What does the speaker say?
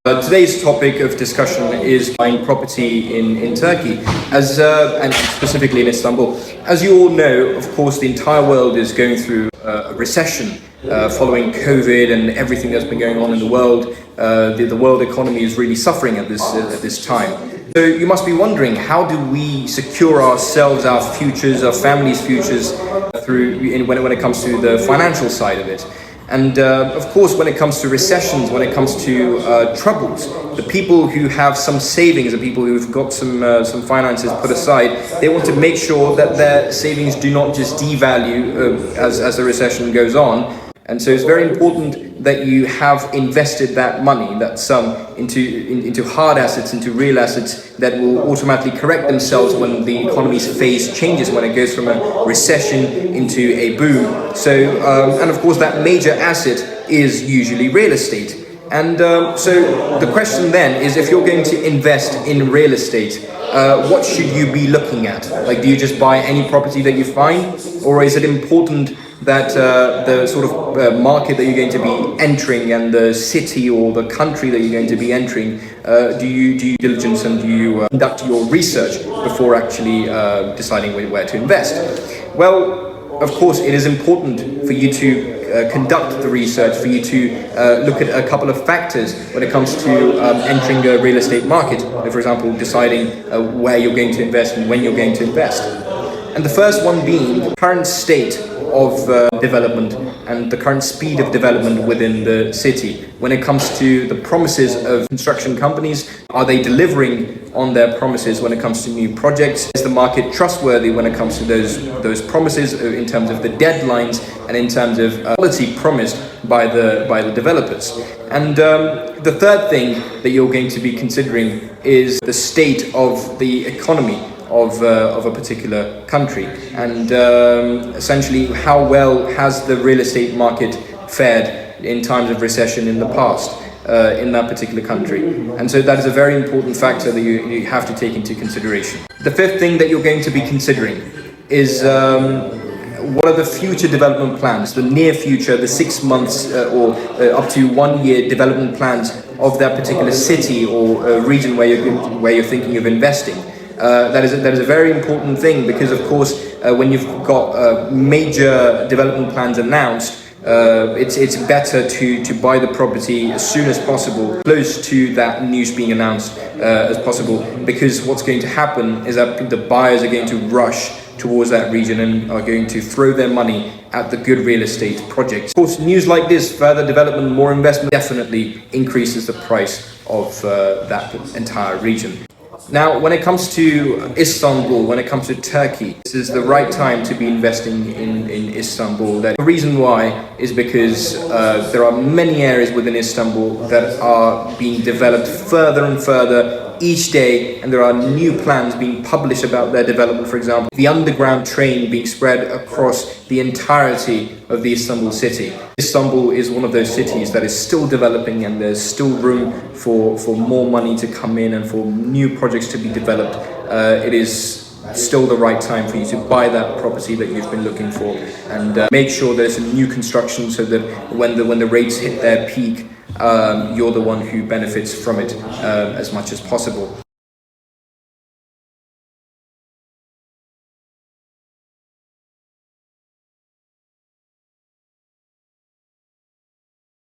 Today's topic of discussion is buying property in Turkey, and specifically in Istanbul. As you all know, of course, the entire world is going through a recession following COVID and everything that's been going on in the world. The world economy is really suffering at this time. So you must be wondering, how do we secure ourselves, our futures, our families' futures when it comes to the financial side of it? And of course, when it comes to recessions, when it comes to troubles, the people who have some savings, the people who've got some finances put aside, they want to make sure that their savings do not just devalue as the recession goes on. And so it's very important that you have invested that money, that sum, into hard assets, into real assets that will automatically correct themselves when the economy's phase changes, when it goes from a recession into a boom. So, and of course, that major asset is usually real estate. And so the question then is, if you're going to invest in real estate, what should you be looking at? Like, do you just buy any property that you find? Or is it important that the sort of market that you're going to be entering and the city or the country that you're going to be entering, do you do diligence and do you conduct your research before actually deciding where to invest? Well, of course, it is important for you to conduct the research, for you to look at a couple of factors when it comes to entering a real estate market. For example, deciding where you're going to invest and when you're going to invest. And the first one being the current state of development and the current speed of development within the city. When it comes to the promises of construction companies, are they delivering on their promises when it comes to new projects? Is the market trustworthy when it comes to those promises in terms of the deadlines and in terms of quality promised by the developers? And the third thing that you're going to be considering is the state of the economy of a particular country, and essentially how well has the real estate market fared in times of recession in the past in that particular country. And so that is a very important factor that you have to take into consideration. The fifth thing that you're going to be considering is what are the future development plans, the near future, the 6 months or up to 1 year development plans of that particular city or region where you're thinking of investing. That is a very important thing, because of course when you've got major development plans announced, it's better to buy the property as soon as possible, close to that news being announced as possible, because what's going to happen is that the buyers are going to rush towards that region and are going to throw their money at the good real estate projects. Of course, news like this, further development, more investment, definitely increases the price of that entire region. Now, when it comes to Istanbul, when it comes to Turkey, this is the right time to be investing in Istanbul. The reason why is because there are many areas within Istanbul that are being developed further and further each day, and there are new plans being published about their development. For example, the underground train being spread across the entirety of the Istanbul city. Istanbul is one of those cities that is still developing, and there's still room for more money to come in and for new projects to be developed. It is still the right time for you to buy that property that you've been looking for, and make sure there's a new construction, so that when the rates hit their peak, you're the one who benefits from it as much as possible.